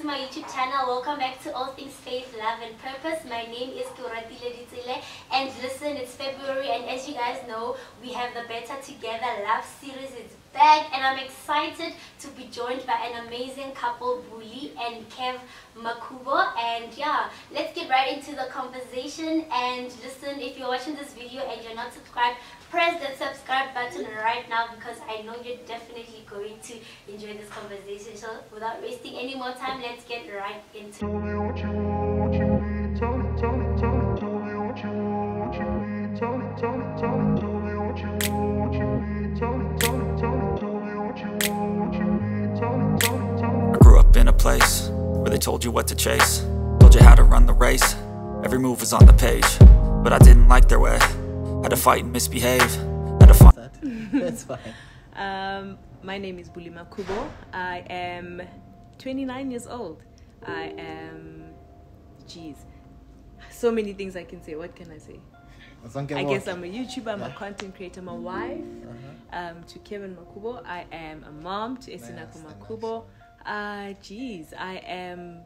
my YouTube channel. Welcome back to All Things Faith, Love and Purpose. My name is Turatile Ditsile, and listen, it's February, and as you guys know, we have the Better Together Love series. It's back, and I'm excited to be joined by an amazing couple, Buli and Makhubo. And yeah, let's get right into the conversation. And listen, if you're watching this video and you're not subscribed, press the subscribe button right now, because I know you're definitely going to enjoy this conversation. So without wasting any more time, let's get right into it. I grew up in a place where they told you what to chase, told you how to run the race. Every move was on the page, but I didn't like their way. Had to fight and misbehave. Had to fight. That's fine. My name is Buli Makhubo. I am 29 years old. I am, so many things I can say. What can I say? I guess I'm a YouTuber, I'm a content creator, I'm a wife to Kevin Makhubo. I am a mom to Esinako Makhubo. I am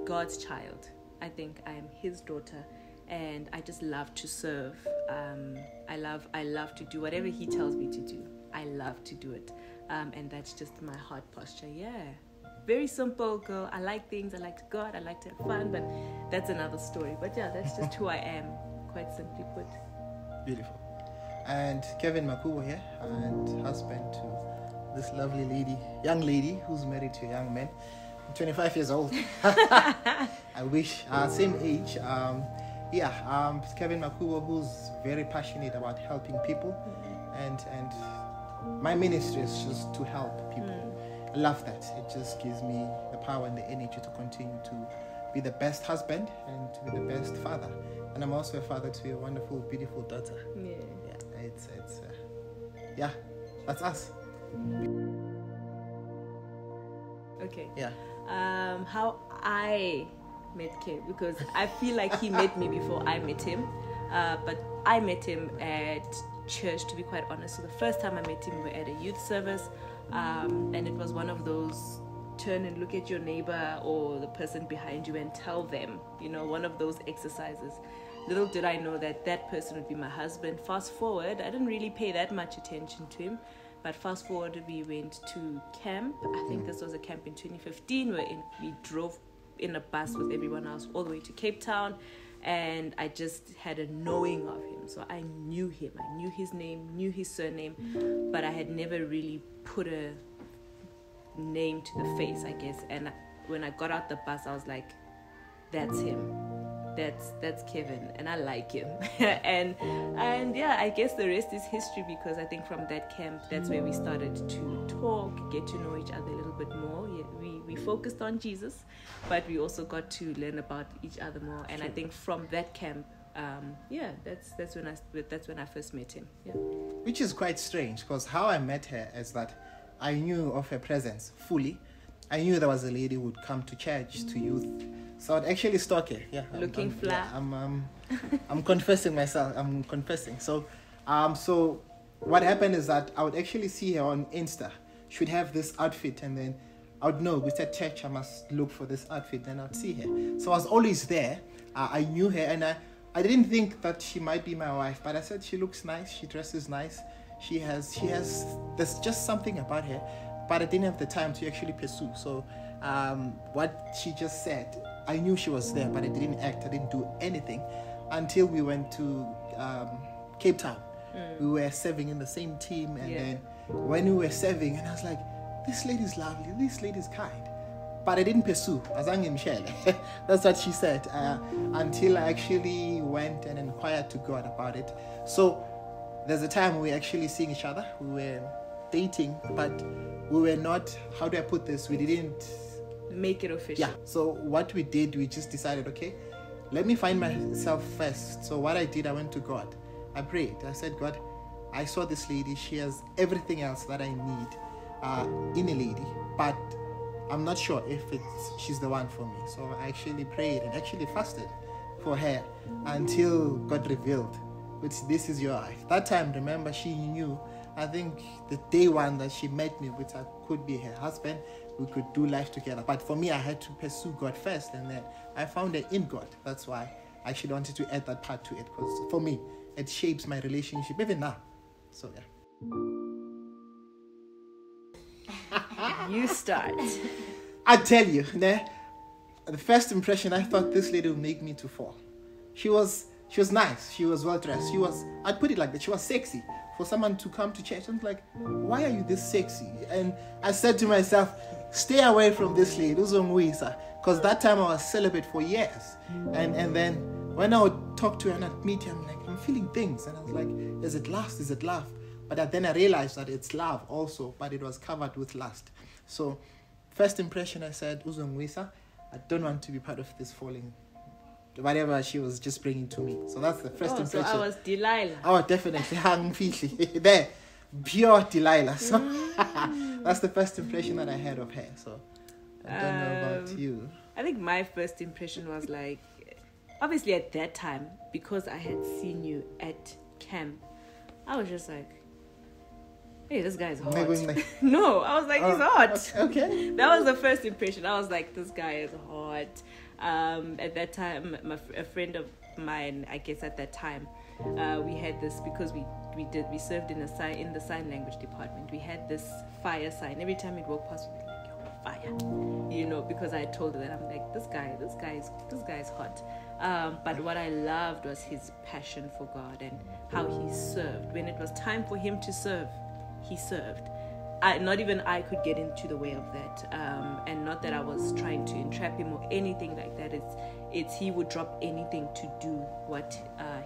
God's child. I think I am his daughter, and I just love to serve. I love to do whatever he tells me to do. I love to do it, and that's just my heart posture. Yeah, very simple girl. I like things. I like to God. I like to have fun, but that's another story. But yeah, that's just who I am, quite simply put. Beautiful. And Kevin Makhubo here, and husband to this lovely lady, young lady who's married to a young man. I'm 25 years old. I wish same age. Kevin Makhubo, who's very passionate about helping people, and my ministry is just to help people. I love that. It just gives me the power and the energy to continue to be the best husband and to be the best father. And I'm also a father to a wonderful, beautiful daughter. Yeah, that's us. Okay. Yeah. How I met Kev, because I feel like he met me before I met him, but I met him at church, to be quite honest. So the first time I met him, we were at a youth service, and it was one of those turn and look at your neighbor or the person behind you and tell them, one of those exercises. Little did I know that that person would be my husband. Fast forward, I didn't really pay that much attention to him, but fast forward, we went to camp. I think this was a camp in 2015 where we drove in a bus with everyone else all the way to Cape Town, and I just had a knowing of him. So I knew him. I knew his name, knew his surname, but I had never really put a name to the face, I guess. And when I got out the bus, I was like, that's him. That's Kevin, and I like him. and yeah, I guess the rest is history, because I think from that camp, that's where we started to talk, get to know each other a little bit more. Yeah, we focused on Jesus, but we also got to learn about each other more. And I think from that camp, that's when I first met him. Yeah. Which is quite strange, because how I met her is that I knew of her presence fully. I knew there was a lady who would come to church, to youth. So I'd actually stalk her. Yeah, Looking flat. Yeah, I'm confessing myself. I'm confessing. So what happened is that I would actually see her on Insta. She would have this outfit, and then I would know with at church I must look for this outfit, and I'd see her. So I was always there. I knew her, and I didn't think that she might be my wife, but I said she looks nice. She dresses nice. She has. There's just something about her, but I didn't have the time to actually pursue. So what she just said, I knew she was there, but I didn't act. I didn't do anything until we went to Cape Town. We were serving in the same team, and then when we were serving, and I was like, this lady's lovely, this lady's kind, but I didn't pursue. That's what she said, until I actually went and inquired to God about it. So there's a time we were actually seeing each other. We were dating, but we were not, how do I put this, we didn't make it official. Yeah. So what we did, we just decided, okay, let me find myself first. So what I did, I went to God. I prayed. I said, God, I saw this lady. She has everything else that I need in a lady, but I'm not sure if she's the one for me. So I actually prayed and actually fasted for her until God revealed, which this is your wife. That time, remember, she knew, I think the day one that she met me, which I could be her husband, we could do life together. But for me, I had to pursue God first, and then I found it in God. That's why I actually wanted to add that part to it, because for me, it shapes my relationship even now. So yeah. You start. I tell you, the first impression, I thought this lady would make me to fall. She was nice. She was well dressed. I'd put it like that. She was sexy. For someone to come to church, I'm like, why are you this sexy? And I said to myself, stay away from this lady, because that time I was celibate for years. And then when I would talk to her and I'd meet her, I'm like, I'm feeling things. And I was like, is it lust? Is it love? But then I realized that it's love also, but it was covered with lust. So first impression, I said, Uzongwisa, I don't want to be part of this falling, whatever she was just bringing to me. So that's the first impression. So I was Delilah. Oh, definitely. There, pure Delilah. So that's the first impression that I had of her. So I don't know about you. I think my first impression was like, obviously at that time, because I had seen you at camp, I was just like, hey, this guy is hot. No, I was like, he's hot. Okay. That was the first impression. I was like, this guy is hot. At that time, a friend of mine, I guess at that time, we had this, because we served in the sign language department. We had this fire sign. Every time we'd walk past, we'd be like, yo, fire. Because I told her that I'm like, this guy is hot. But what I loved was his passion for God and how he served. When it was time for him to serve, he served. Not even I could get into the way of that, and not that I was trying to entrap him or anything like that. It's he would drop anything to do what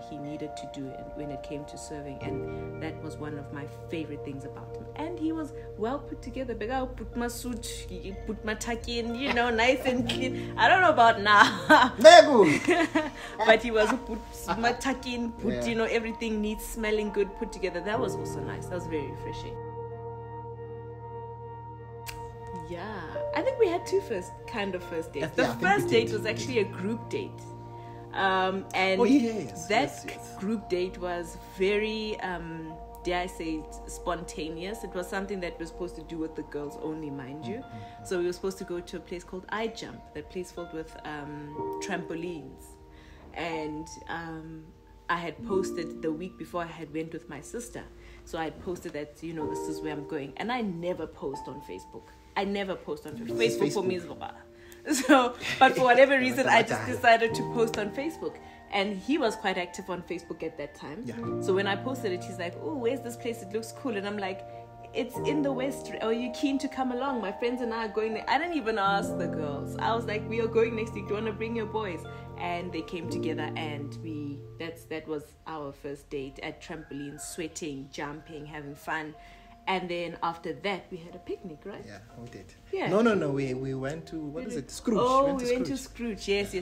he needed to do when it came to serving, and that was one of my favorite things about him. And he was well put together. Bega put my suit, he put my tuck in, nice and clean. I don't know about now, but he was put my tuck in, put everything neat, smelling good, put together. That was also nice. That was very refreshing. Yeah, I think we had two first dates. The first date was actually a group date. And group date was very, dare I say, spontaneous. It was something that was supposed to do with the girls only, mind you. So we were supposed to go to a place called I Jump, that place filled with trampolines. And I had posted the week before I had went with my sister. So I had posted that, this is where I'm going. And I never post on Facebook. Facebook for me is so, but for whatever reason, I just decided to post on Facebook. And he was quite active on Facebook at that time. Yeah. So when I posted it, he's like, oh, where's this place? It looks cool. And I'm like, it's in the West. Are you keen to come along? My friends and I are going there. I didn't even ask the girls. I was like, we are going next week. Do you want to bring your boys? And they came together, and that was our first date at trampoline, sweating, jumping, having fun. And then after that, we had a picnic, right? Yeah, we did. Yeah. No. We went to, Scrooge. Oh, we went to Scrooge. Yes.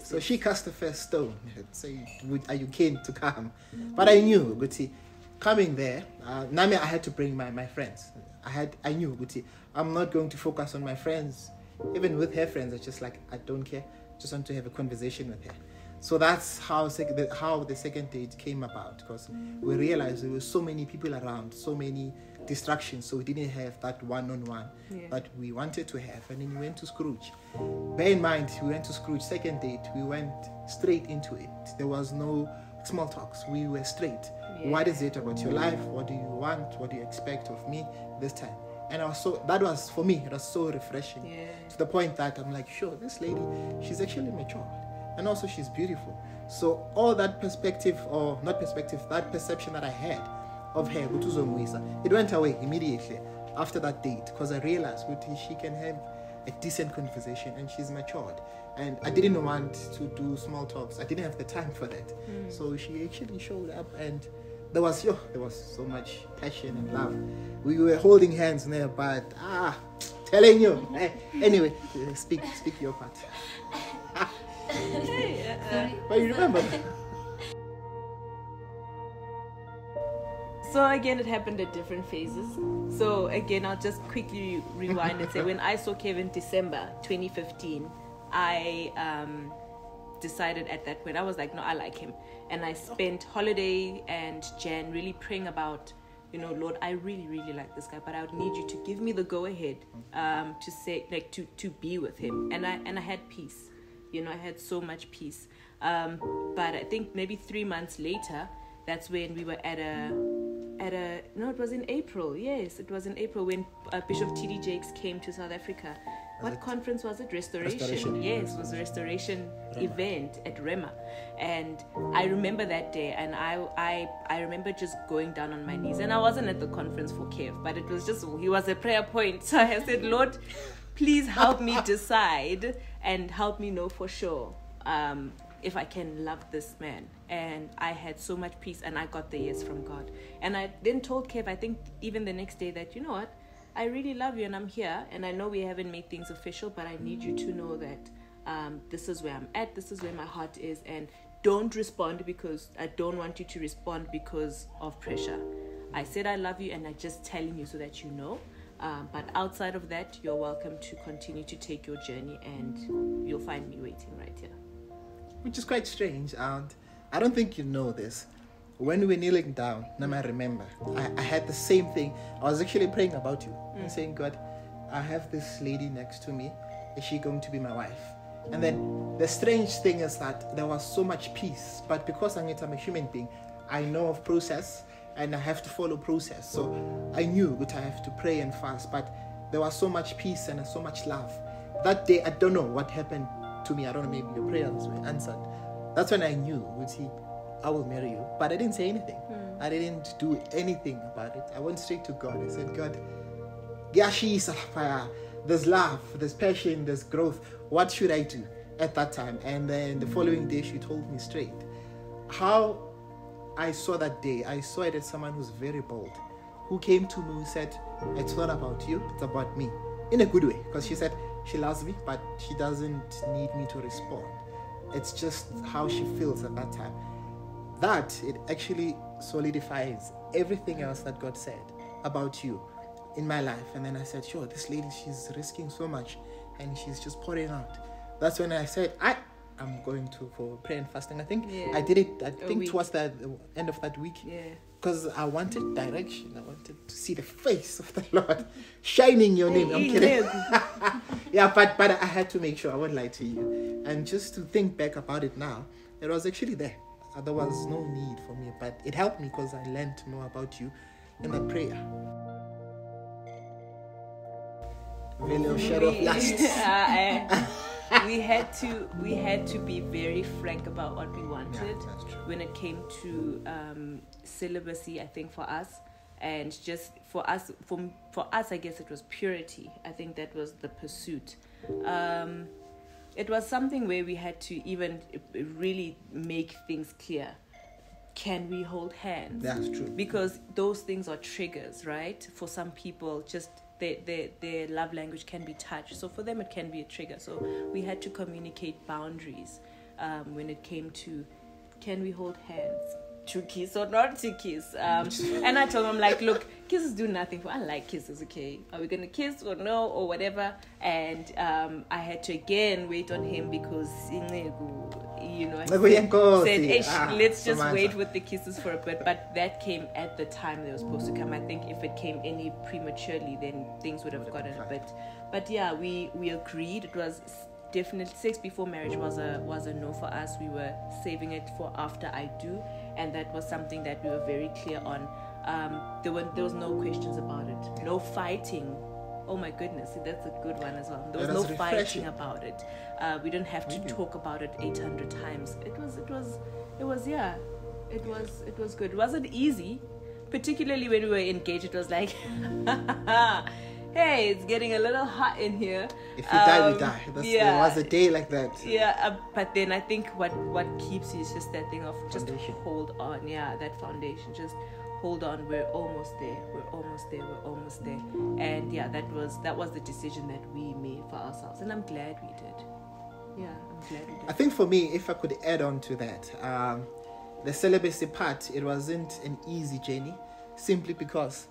So she cast the first stone. Say, are you keen to come? But I knew, Guti, coming there, Nami, I had to bring my friends. I knew, Guti, I'm not going to focus on my friends. Even with her friends, it's just like, I don't care. Just want to have a conversation with her. So that's how the second date came about, because we realized there were so many people around, so many distractions, so we didn't have that one-on-one that we wanted to have. And then we went to Scrooge. Bear in mind, we went to Scrooge second date, we went straight into it. There was no small talks. We were straight. Yeah. What is it about your life? What do you want? What do you expect of me this time? And that was, for me, it was so refreshing, to the point that I'm like, sure, this lady, she's actually mature. And also she's beautiful. So all that perspective, or not perspective, that perception that I had of her, it went away immediately after that date, because I realized she can have a decent conversation and she's matured. And I didn't want to do small talks. I didn't have the time for that. So she actually showed up, and there was so much passion and love. We were holding hands there, but telling you. Anyway, speak your part. But you remember. So again, it happened at different phases. So again, I'll just quickly rewind and say, when I saw Kevin December 2015, I decided at that point, I was like, no, I like him. And I spent holiday and Jan really praying about you know, Lord, I really, really like this guy, but I would need you to give me the go-ahead to say, like, to be with him. And I had peace. You know, I had so much peace. But I think maybe 3 months later, that's when we were at a no, it was in April. Yes, it was in April when Bishop T.D. Jakes came to South Africa. What conference was it? Restoration. Yes, it was a restoration event at Rema. And I remember that day, and I remember just going down on my knees. And I wasn't at the conference for Kev, but it was just, he was a prayer point. So I said, Lord, please help me decide and help me know for sure if I can love this man. And I had so much peace, and I got the yes from God. And I then told Kev, I think even the next day, that, you know what, I really love you and I'm here, and I know we haven't made things official, but I need you to know that this is where I'm at, this is where my heart is, and don't respond because I don't want you to respond because of pressure. I said I love you, and I'm just telling you so that you know. But outside of that, you're welcome to continue to take your journey, and you'll find me waiting right here. Which is quite strange, and I don't think you know this. When we were kneeling down, now I remember, I had the same thing. I was actually praying about you and saying, God, I have this lady next to me. Is she going to be my wife? And then the strange thing is that there was so much peace. But because I'm a human being, I know of process and I have to follow process. So I knew that I have to pray and fast. But there was so much peace and so much love. That day, I don't know what happened to me. I don't know, maybe your prayers were answered. That's when I knew, I will marry you. But I didn't say anything. I didn't do anything about it. I went straight to God. I said, God, there's love, there's passion, there's growth. What should I do at that time? And then the following day, she told me straight. How I saw that day, I saw it as someone who's very bold, who came to me and said, it's not about you, it's about me. In a good way, because she said she loves me, but she doesn't need me to respond. It's just how she feels at that time. That, it actually solidifies everything else that God said about you in my life. And then I said, sure, this lady, she's risking so much and she's just pouring out. That's when I said, I'm going for prayer and fasting. I think I did it, towards the end of that week. Because I wanted direction. I wanted to see the face of the Lord shining your name. I'm kidding. Yeah, but I had to make sure, I won't lie to you. And just to think back about it now, it was actually there. There was no need for me, but it helped me because I learned to know about you in that prayer. Really, shadow of lust. We had to be very frank about what we wanted when it came to celibacy. I think for us, and just for us, I guess it was purity. I think that was the pursuit. It was something where we had to even really make things clear. Can we hold hands? That's true. Because those things are triggers, right? For some people, just their love language can be touch. So for them, it can be a trigger. So we had to communicate boundaries when it came to, can we hold hands? To kiss or not to kiss? And I told him, like, look, kisses do nothing for. I like kisses, okay? Are we gonna kiss or no or whatever? And I had to again wait on him because I said, let's just wait with the kisses for a bit. But that came at the time they were supposed to come. I think if it came any prematurely, then things would have gotten a bit. But yeah, we agreed. It was definitely sex before marriage was a no for us. We were saving it for after I do, and that was something that we were very clear on. There was no questions about it, no fighting. Oh my goodness, that's a good one as well. There was no fighting about it. We didn't have to talk about it 800 times. It was good. It wasn't easy, particularly when we were engaged. It was like hey, it's getting a little hot in here. If you die, we die. There was a day like that. Yeah, but then I think what keeps you is just that thing of just hold on. Yeah, that foundation. Just hold on. We're almost there. And yeah, that was the decision that we made for ourselves, and I'm glad we did. Yeah, I'm glad we did. I think for me, if I could add on to that, the celibacy part, it wasn't an easy journey, simply because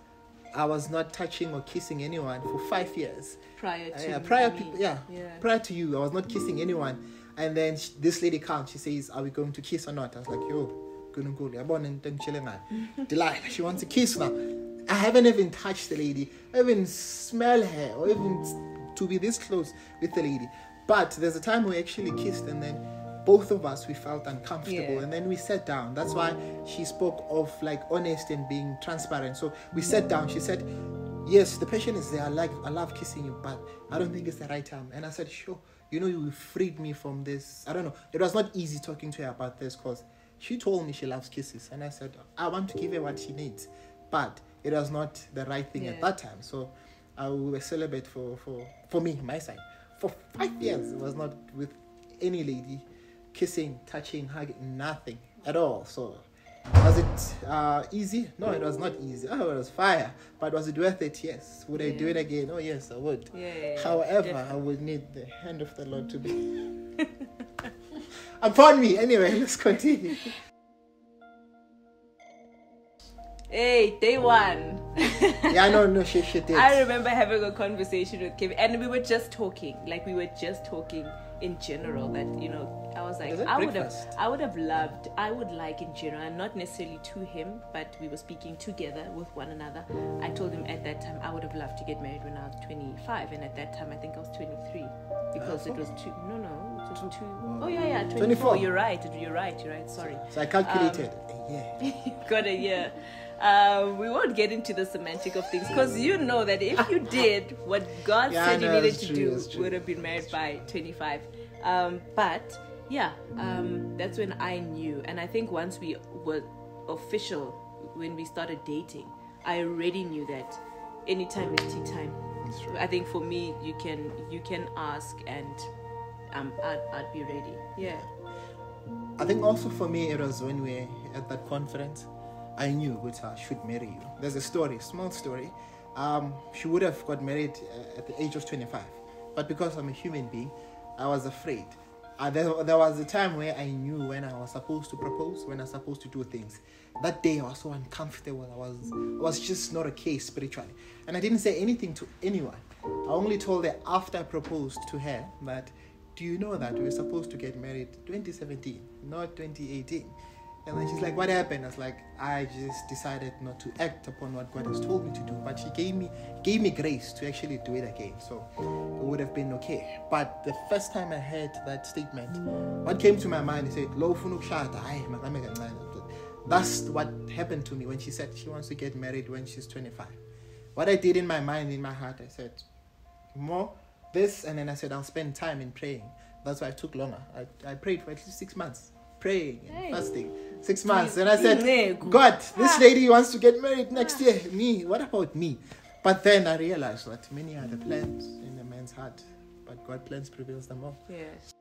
I was not touching or kissing anyone for 5 years. Prior to you, I was not kissing anyone. And then this lady comes, she says, are we going to kiss or not? I was like, yo, Delilah, she wants to kiss now. I haven't even touched the lady, I even smell her, or even to be this close with the lady. But there's a time we actually kissed, and then both of us, we felt uncomfortable, and then we sat down. That's why she spoke of like honest and being transparent. So we sat down. She said, yes, the passion is there. I love kissing you, but I don't think it's the right time. And I said, sure, you freed me from this. I don't know. It was not easy talking to her about this, because she told me she loves kisses, and I said, I want to give her what she needs, but it was not the right thing at that time. So I will celebrate for me, my side. For 5 years, it was not with any lady, kissing, touching, hugging, nothing at all. So was it easy? No, it was not easy. Oh, it was fire. But was it worth it? Yes. Would I do it again? Oh, yes, I would. However, definitely. I would need the hand of the Lord to be upon me. Anyway, let's continue. Hey, day one. No, she did. I remember having a conversation with Kim, and we were just talking in general, that I was like, I would like in general, and not necessarily to him, but we were speaking together with one another. I told him at that time I would have loved to get married when I was 25, and at that time I think I was 23, because it was 24. You're right, sorry. So I calculated got a year. We won't get into the semantic of things, because you know that if you did what God said you needed to do, would have been married by 25. But that's when I knew. And I think once we were official, when we started dating, I already knew that anytime is tea time. I think for me, you can ask, and I'd be ready. Yeah. I think also for me, it was when we were at that conference, I knew I should marry you. There's a small story. She would have got married at the age of 25. But because I'm a human being, I was afraid. There was a time where I knew when I was supposed to propose, when I was supposed to do things. That day I was so uncomfortable. I was just not okay spiritually. And I didn't say anything to anyone. I only told her after I proposed to her that, do you know that we were supposed to get married 2017, not 2018? And then she's like, what happened? I was like, I just decided not to act upon what God has told me to do. But she gave me grace to actually do it again. So it would have been okay. But the first time I heard that statement, what came to my mind, I said, that's what happened to me when she said she wants to get married when she's 25. What I did in my mind, in my heart, I said, more this, and then I said, I'll spend time in praying. That's why I took longer. I prayed for at least 6 months. Praying and fasting 6 months, and I said, God, this lady wants to get married next year. Me, what about me? But then I realized that many are the plans in a man's heart, but God's plans prevails them all. Yes.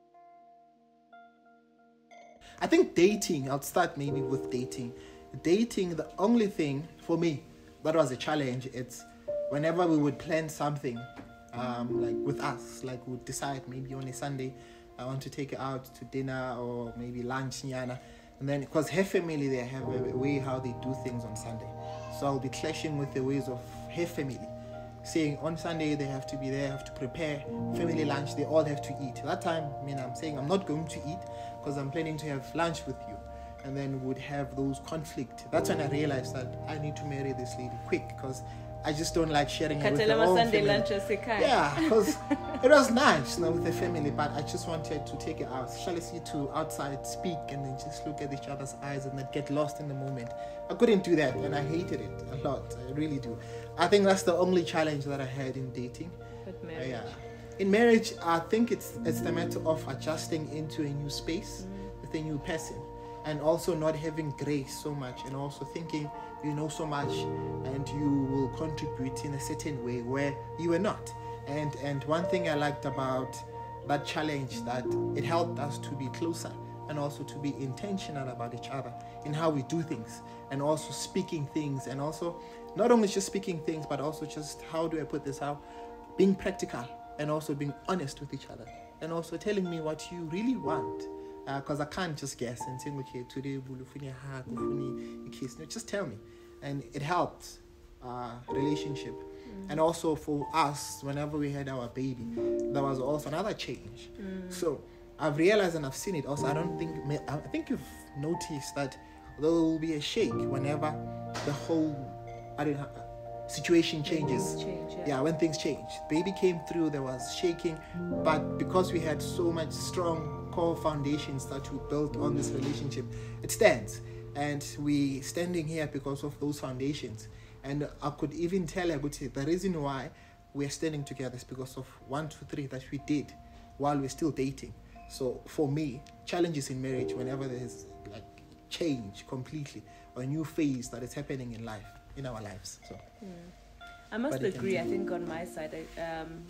I think dating, I'll start maybe with dating. Dating, the only thing for me that was a challenge, it's whenever we would plan something, like with us, like we'd decide maybe on a Sunday, I want to take her out to dinner or maybe lunch, nyana. And then, because her family, they have a way how they do things on Sunday. So I'll be clashing with the ways of her family. Saying on Sunday, they have to be there, have to prepare family lunch. They all have to eat. That time, I'm saying I'm not going to eat because I'm planning to have lunch with you. And then would have those conflict. That's when I realized that I need to marry this lady quick, because I just don't like sharing it with the whole family. Yeah, because it was nice, with the family, but I just wanted to take it out, to outside, speak, and then just look at each other's eyes and then get lost in the moment. I couldn't do that, and I hated it a lot. I really do. I think that's the only challenge that I had in dating. But marriage. In marriage, I think it's the matter of adjusting into a new space with a new person, and also not having grace so much, and also thinking you know so much and you will contribute in a certain way where you are not. And one thing I liked about that challenge, that it helped us to be closer and also to be intentional about each other in how we do things, and also speaking things, and also not only just speaking things, but also just, how do I put this out, being practical and also being honest with each other, and also telling me what you really want. Because I can't just guess and say, okay, today we'll hug, we'll kiss. No, just tell me. And it helped relationship. And also for us, whenever we had our baby, there was also another change. So I've realized, and I've seen it also, I think you've noticed that there will be a shake whenever the whole, situation changes. Change, Yeah, when things change. Baby came through, there was shaking, but because we had so much strong core foundations that we built on this relationship, it stands. And we standing here because of those foundations. And I could even tell her, the reason why we're standing together is because of 1, 2, 3 that we did while we're still dating. So for me, challenges in marriage, whenever there's like change completely, or a new phase that is happening in life, in our lives. So I must agree. I think on my side,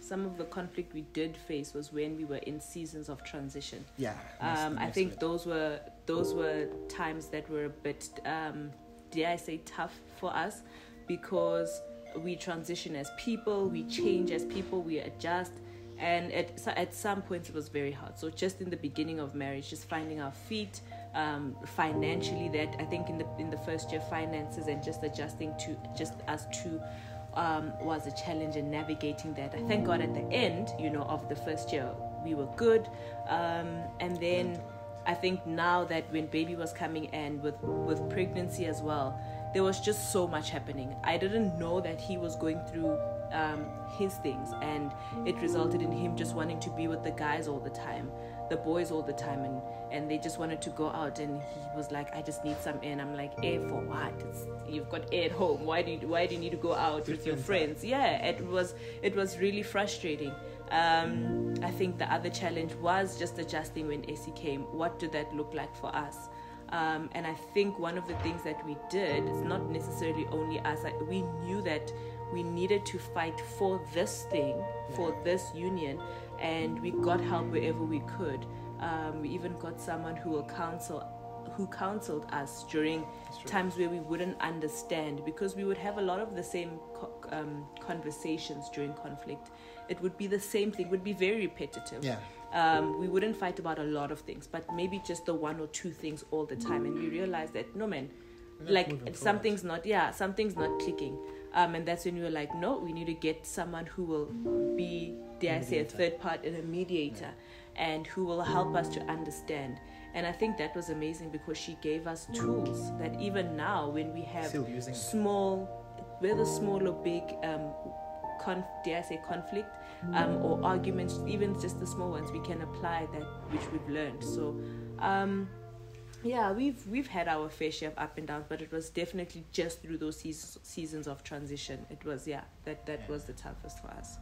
some of the conflict we did face was when we were in seasons of transition. Yeah. I think those were times that were a bit, dare I say, tough for us, because we transition as people, we change as people, we adjust. And at some points it was very hard. So just in the beginning of marriage, just finding our feet, financially, that I think in the first year, finances and just adjusting to just us two was a challenge, and navigating that. I thank God at the end, of the first year we were good. And then I think now that when baby was coming and with pregnancy as well, there was just so much happening. I didn't know that he was going through his things, and it resulted in him just wanting to be with the guys all the time, the boys all the time, and they just wanted to go out, and he was like, I just need some air. And I'm like, air for what? You've got air at home. Why do you need to go out with your friends? Yeah, it was really frustrating. I think the other challenge was just adjusting when Essie came. What did that look like for us? And I think one of the things that we did, it's not necessarily only us, we knew that we needed to fight for this thing, for this union, and we got help wherever we could. We even got someone who counseled us during times where we wouldn't understand, because we would have a lot of the same conversations during conflict. It would be the same thing, would be very repetitive. We wouldn't fight about a lot of things, but maybe just the 1 or 2 things all the time. And we realized that, no man, like something's not clicking. And that's when we were like, no, we need to get someone who will be, dare I say, a third part and a mediator, and who will help us to understand. And I think that was amazing, because she gave us tools that even now, when we have whether small or big, dare I say, conflict or arguments, even just the small ones, we can apply that which we've learned. So we've had our fair share of up and downs, but it was definitely just through those seasons of transition. It was that was the toughest for us.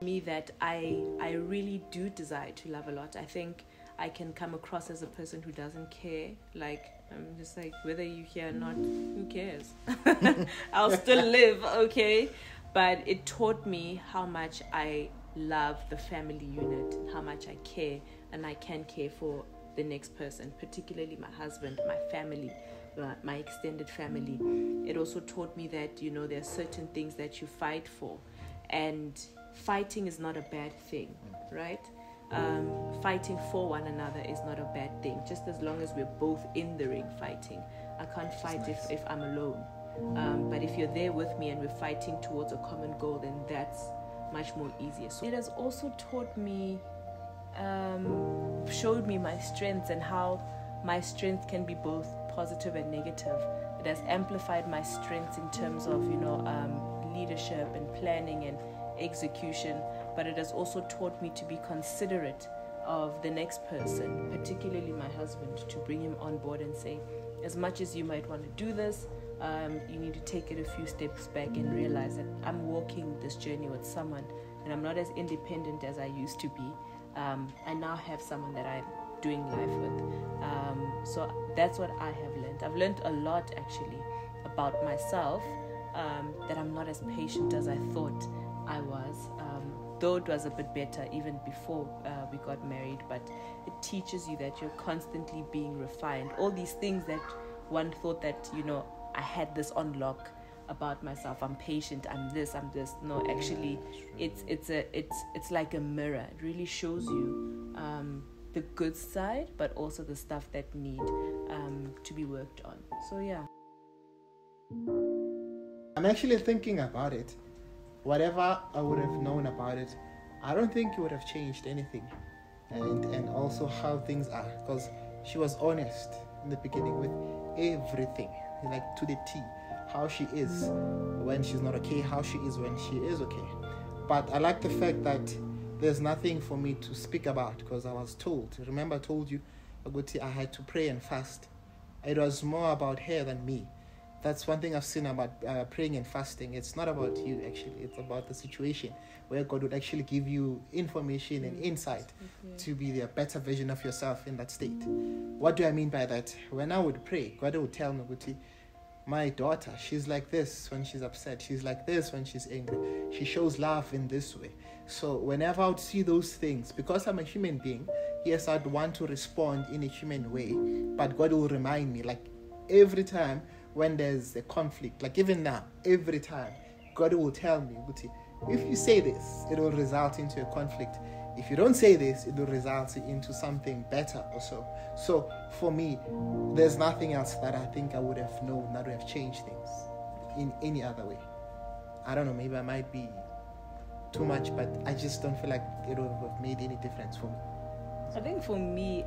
Me, that I really do desire to love a lot. I think I can come across as a person who doesn't care. Like, I'm just like, whether you care or not, who cares? I'll still live, okay? But it taught me how much I love the family unit, how much I care, and I can care for the next person, particularly my husband, my family, my extended family. It also taught me that, there are certain things that you fight for, and fighting is not a bad thing, right? Fighting for one another is not a bad thing, just as long as we're both in the ring fighting. I can't fight if I'm alone. But if you're there with me and we're fighting towards a common goal, then that's much more easier. So it has also taught me, showed me my strengths, and how my strength can be both positive and negative. It has amplified my strengths in terms of, leadership and planning and execution, but it has also taught me to be considerate of the next person, particularly my husband, to bring him on board and say, as much as you might want to do this, you need to take it a few steps back and realize that I'm walking this journey with someone, and I'm not as independent as I used to be. I now have someone that I'm doing life with. So that's what I have learned. I've learned a lot, actually, about myself, that I'm not as patient as I thought I was, though it was a bit better even before we got married. But it teaches you that you're constantly being refined. All these things that one thought that, I had this on lock about myself. I'm patient, I'm this. No, actually, it's like a mirror. It really shows you the good side, but also the stuff that need to be worked on. So yeah. I'm actually thinking about it. Whatever I would have known about it, I don't think it would have changed anything. And also how things are, because she was honest in the beginning with everything, like to the T, how she is when she's not okay, how she is when she is okay. But I like the fact that there's nothing for me to speak about because I was told. Remember, I told you, Aguti, I had to pray and fast. It was more about her than me. That's one thing I've seen about praying and fasting. It's not about you, actually. It's about the situation where God would actually give you information and insight to be the better version of yourself in that state. What do I mean by that? When I would pray, God would tell me, Guti, my daughter, she's like this when she's upset. She's like this when she's angry. She shows love in this way. So whenever I would see those things, because I'm a human being, yes, I'd want to respond in a human way. But God will remind me, like every time when there's a conflict, like even now, every time, God will tell me, Guti, if you say this, it will result into a conflict. If you don't say this, it will result into something better or so. So for me, there's nothing else that I think I would have known that would have changed things in any other way. I don't know, maybe I might be too much, but I just don't feel like it would have made any difference for me. I think for me,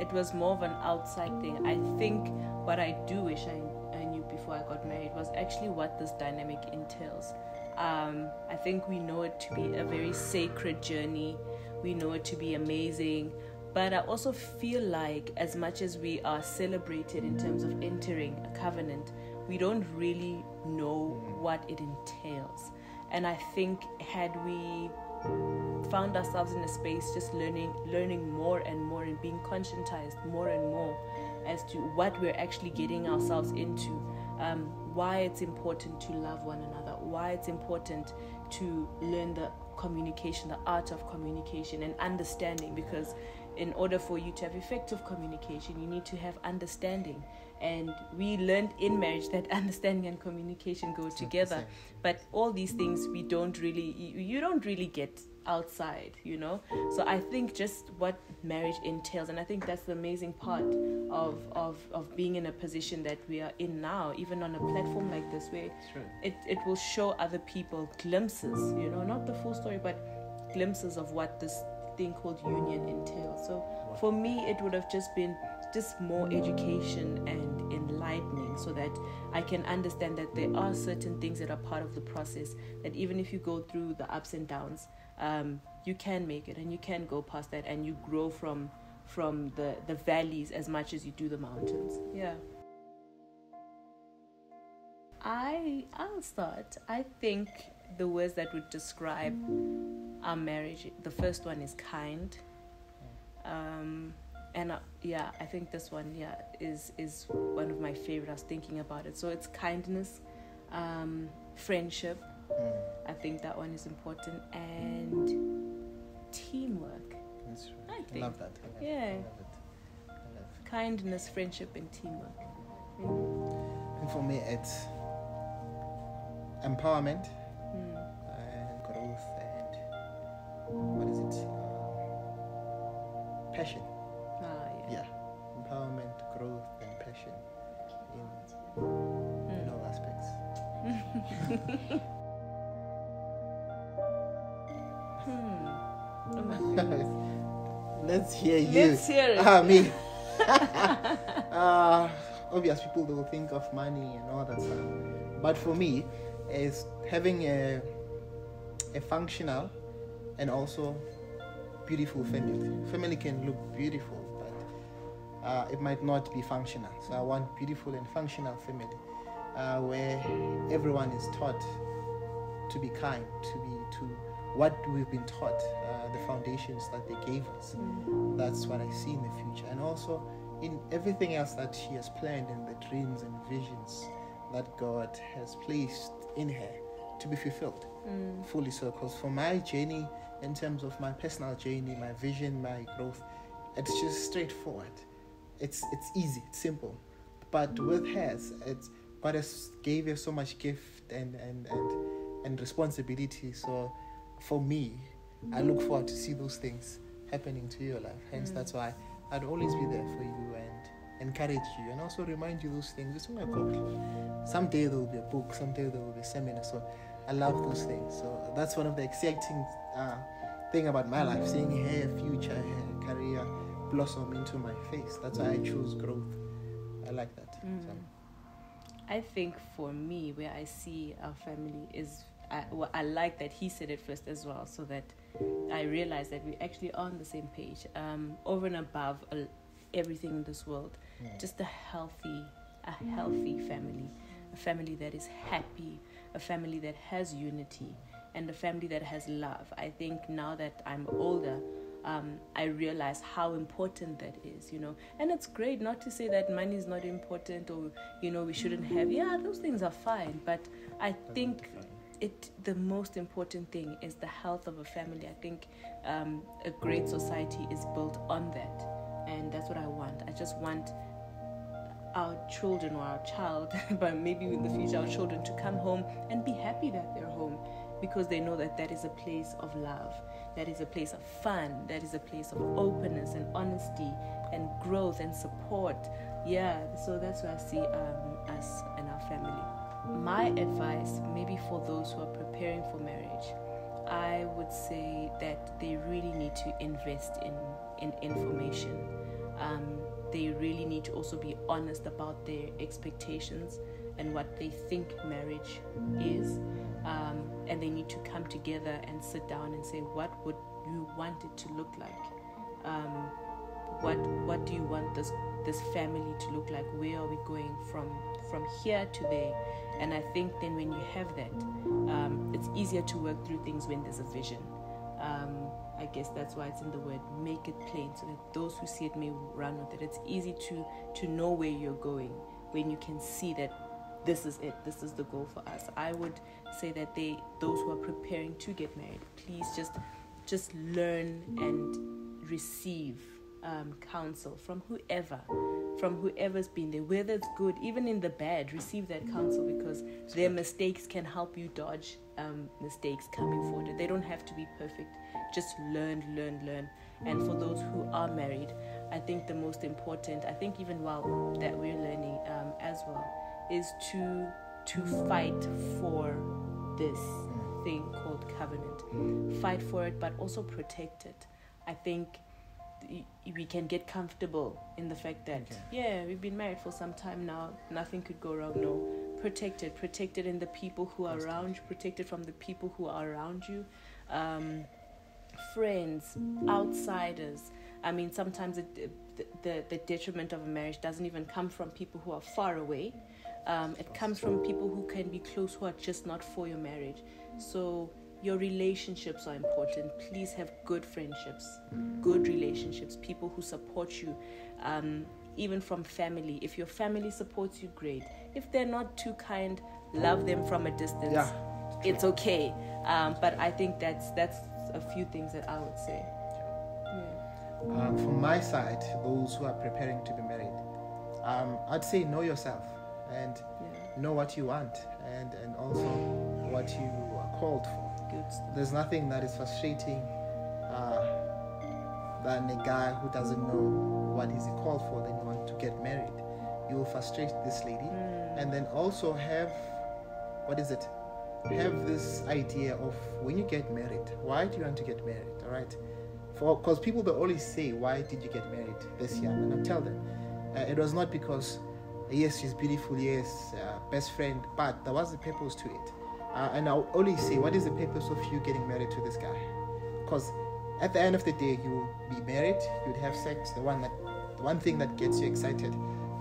it was more of an outside thing. I think what I do wish I knew before I got married was actually what this dynamic entails. I think we know it to be a very sacred journey. We know it to be amazing. But I also feel like as much as we are celebrated in terms of entering a covenant, we don't really know what it entails. And I think had we found ourselves in a space just learning more and more and being conscientized more and more as to what we're actually getting ourselves into, why it's important to love one another, why it's important to learn the communication, the art of communication and understanding, because in order for you to have effective communication, you need to have understanding. And we learned in marriage that understanding and communication go together. But all these things you don't really get outside, you know. So I think just what marriage entails, and I think that's the amazing part of being in a position that we are in now, even on a platform like this, where it will show other people glimpses, you know, not the full story, but glimpses of what this thing called union entails. So for me, it would have just been more education and enlightening, so that I can understand that there are certain things that are part of the process, that even if you go through the ups and downs, you can make it and you can go past that, and you grow from the valleys as much as you do the mountains. Yeah. I'll start. I think the words that would describe our marriage, the first one is kind. And I think this one is one of my favorite. I was thinking about it. So it's kindness, friendship. I think that one is important, and teamwork. That's right. I love that. I love it. Kindness, friendship, and teamwork. And for me, it's empowerment and growth and what is it? Passion. Yeah, empowerment, growth, and passion in all aspects. Let's hear you. Let's hear it. Me. Obvious people will think of money and all that stuff, but for me, is having a functional and also beautiful family. Family can look beautiful, but it might not be functional. So I want beautiful and functional family, where everyone is taught to be kind, to what we've been taught, the foundations that they gave us. That's what I see in the future, and also in everything else that she has planned, in the dreams and visions that God has placed in her to be fulfilled fully. So, because for my journey, in terms of my personal journey, my vision, my growth, it's just straightforward. It's easy, it's simple. But with hers, God has gave her so much gift and responsibility. So for me, I look forward to see those things happening to your life. Hence, that's why I'd always be there for you and encourage you, and also remind you those things. It's not a call. Someday there will be a book, someday there will be a seminar. So I love those things. So that's one of the exciting thing about my life, seeing her future, her career blossom into my face. That's why I choose growth. I like that. So. I think for me, where I see our family is, I like that he said it first as well, so that I realize that we actually are on the same page. Over and above everything in this world, just a healthy family, a family that is happy, a family that has unity, and a family that has love. I think now that I'm older, I realize how important that is, and it's great, not to say that money is not important, or we shouldn't have, those things are fine, but I think the most important thing is the health of a family. I think a great society is built on that, and that's what I want. I just want our children, or our child, but maybe in the future our children, to come home and be happy that they're home, because they know that is a place of love, that is a place of fun, that is a place of openness and honesty and growth and support. So that's where I see us and our family. My advice, maybe for those who are preparing for marriage, I would say that they really need to invest in information. They really need to also be honest about their expectations and what they think marriage is. And they need to come together and sit down and say, what would you want it to look like? What do you want this family to look like? Where are we going from here to there? And I think then when you have that, it's easier to work through things when there's a vision. I guess that's why it's in the word, make it plain, so that those who see it may run with it. It's easy to know where you're going when you can see that this is it, this is the goal for us. I would say that those who are preparing to get married, please just learn and receive counsel from whoever's been there, whether it's good, even in the bad. Receive that counsel, because their mistakes can help you dodge mistakes coming forward. They don't have to be perfect. Just learn. And for those who are married, I think the most important, I think even while that we're learning as well, is to fight for this thing called covenant. Fight for it, but also protect it. I think we can get comfortable in the fact that we've been married for some time now, nothing could go wrong. No, protect it in the people who are around you, protect it from the people who are around you, friends, outsiders. I mean, sometimes the detriment of a marriage doesn't even come from people who are far away. It comes from people who can be close, who are just not for your marriage. So your relationships are important. Please have good friendships, good relationships, people who support you, even from family. If your family supports you, great. If they're not too kind, love them from a distance. It's okay. But I think that's a few things that I would say. From my side, those who are preparing to be married, I'd say know yourself and know what you want, and also what you are called for. Good. There's nothing that is frustrating than a guy who doesn't know what he's called for, then want to get married. You will frustrate this lady, and then also have this idea of when you get married, why do you want to get married? All right, because people will always say, why did you get married this year? And I tell them, it was not because yes, she's beautiful, yes, best friend, but there was a purpose to it. And I'll always say, what is the purpose of you getting married to this guy? Because at the end of the day, you'll be married, you'd have sex, the one thing that gets you excited.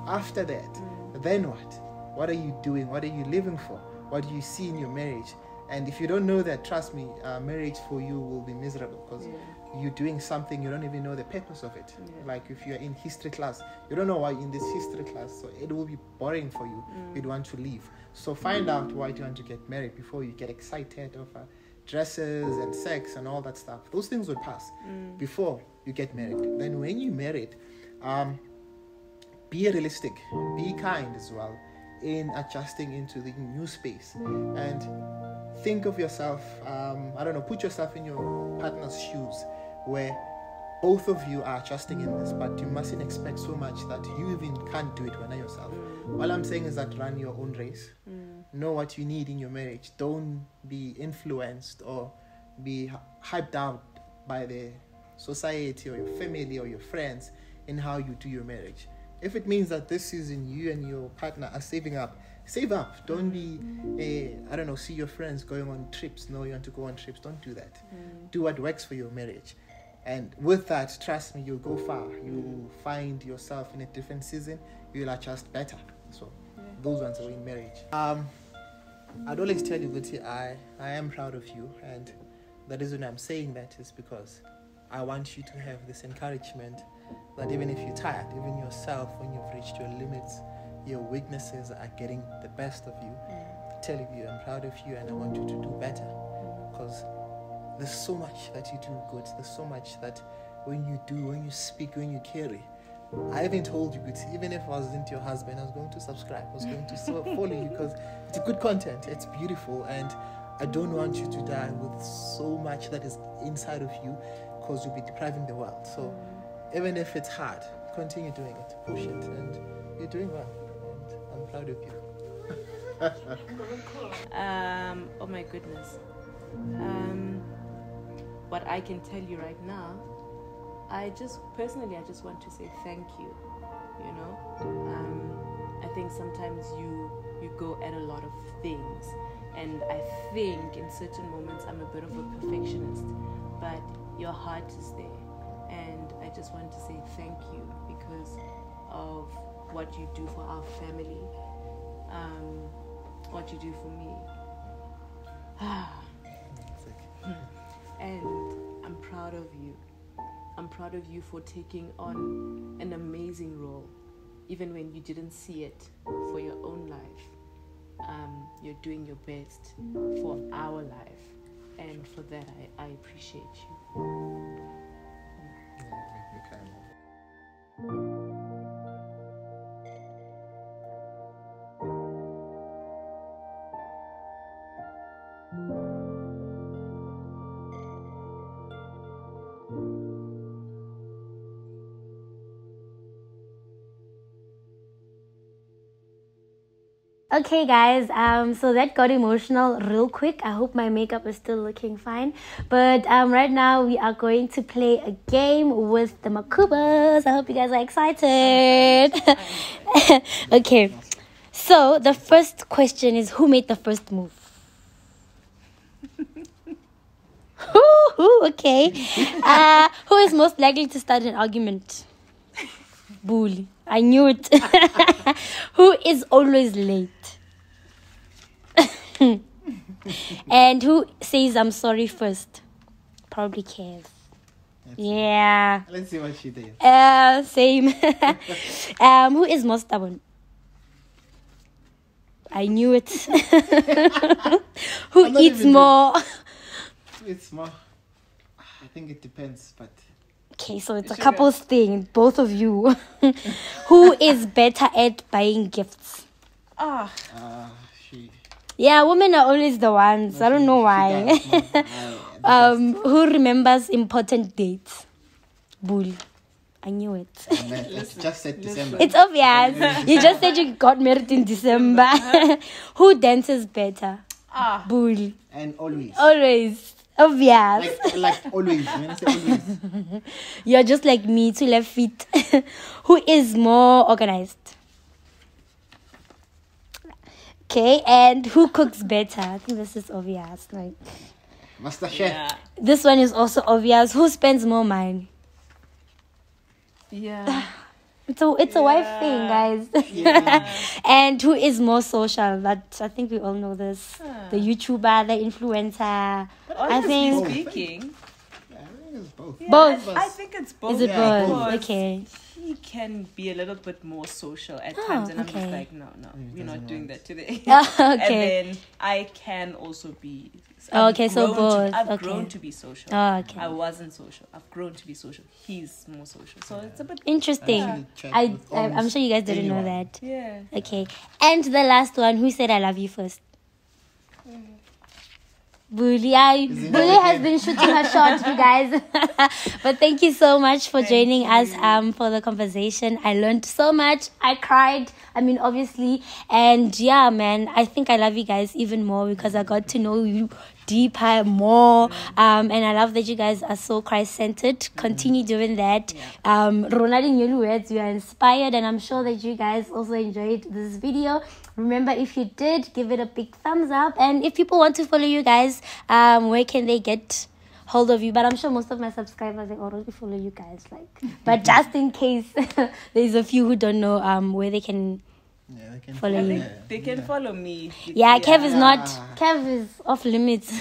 After that, then what? What are you doing? What are you living for? What do you see in your marriage? And if you don't know that, trust me, marriage for you will be miserable, because you're doing something you don't even know the purpose of it. Like if you're in history class, you don't know why you're in this history class, so it will be boring for you. You'd want to leave. So find out why you want to get married before you get excited over dresses and sex and all that stuff. Those things will pass before you get married. Then when you're married, be realistic, be kind as well in adjusting into the new space, and think of yourself, put yourself in your partner's shoes, where both of you are adjusting in this, but you mustn't expect so much that you even can't do it by yourself. All I'm saying is that run your own race. Know what you need in your marriage. Don't be influenced or be hyped out by the society or your family or your friends in how you do your marriage. if it means that this season you and your partner are saving up, save up. Don't be, I don't know, see your friends going on trips. No, you want to go on trips. Don't do that. Do what works for your marriage. And with that, trust me, you'll go far. You'll find yourself in a different season. You'll adjust better. So those ones are in marriage. I'd always tell you, Guti, I am proud of you. And the reason I'm saying that is because I want you to have this encouragement that even if you're tired, even yourself, when you've reached your limits, your weaknesses are getting the best of you, telling you I'm proud of you and I want you to do better. Because there's so much that you do good. There's so much that when you do, when you speak, when you carry. I even told you, even if I wasn't your husband, I was going to subscribe. I was going to follow you because it's good content. It's beautiful. And I don't want you to die with so much that is inside of you because you'll be depriving the world. So even if it's hard, continue doing it. Push it. And you're doing well. And I'm proud of you. Oh my goodness. What I can tell you right now, I just want to say thank you. You know, I think sometimes you go at a lot of things, and I think in certain moments I'm a bit of a perfectionist, but your heart is there, and I just want to say thank you because of what you do for our family, what you do for me. And I'm proud of you. I'm proud of you for taking on an amazing role, even when you didn't see it for your own life. You're doing your best for our life, and for that I appreciate you. Okay guys, so that got emotional real quick. I hope my makeup is still looking fine. But right now we are going to play a game with the Makhubos. I hope you guys are excited. Okay, so the first question is, who made the first move? Okay. Who is most likely to start an argument? Buli. I knew it. Who is always late? And who says I'm sorry first? Probably Kev. Yeah. Let's see what she did. Same. Who is more stubborn? I knew it. Who eats more? It's more. I think it depends, but. Okay, so it's a couple's thing, both of you. Who is better at buying gifts? She. Yeah, women are always the ones. I don't know why. Who remembers important dates? Buli. I knew it. Just said December. It's obvious. You just said you got married in December. Who dances better? Buli. And always. Always. Obvious. Like always. When I say always. You're just like me, 2 left feet. Who is more organized? Okay, and who cooks better? I think this is obvious. Like, Master Chef. Yeah. this one is also obvious. Who spends more money? Yeah. It's a wife thing, guys. Yeah. And who is more social? That I think we all know this. The YouTuber, the influencer. I think Speaking, I think it's both. both. I think it's both. Is it Yeah, both? both. Okay. He can be a little bit more social at times, and I'm okay. just like, no, we're not doing that today. Okay. And then I can also be. Okay, so both. I've Okay. grown to be social. Oh, okay. I wasn't social. I've grown to be social. He's more social, so it's a bit. Interesting. Actually check I'm with almost sure you guys didn't know anyone. that. Yeah. Okay. And the last one, who said I love you first? Buli. Buli has been shooting her shot, you guys. But thank you so much for joining us for the conversation. I learned so much. I cried. I mean, obviously. And yeah, man, I think I love you guys even more because I got to know you deeper, more. And I love that you guys are so Christ-centered. Continue doing that. Ronaldinho new words, you are inspired, and I'm sure that you guys also enjoyed this video. Remember, if you did, give it a big thumbs up. And if people want to follow you guys, where can they get hold of you? But I'm sure most of my subscribers, they already follow you guys. But just in case there's a few who don't know where they can follow you. They can follow me. Kev is off limits.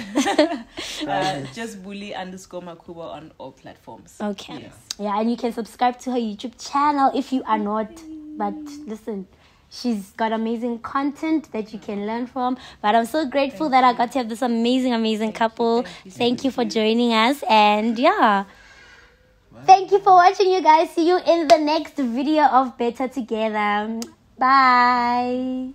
Just Buli _Makhubo on all platforms. Okay. Yes. Yeah, and you can subscribe to her YouTube channel if you are not. But listen, she's got amazing content that you can learn from. But I'm so grateful that I got to have this amazing couple. Thank you for joining us. And yeah. Thank you for watching, you guys. See you in the next video of Better Together. Bye.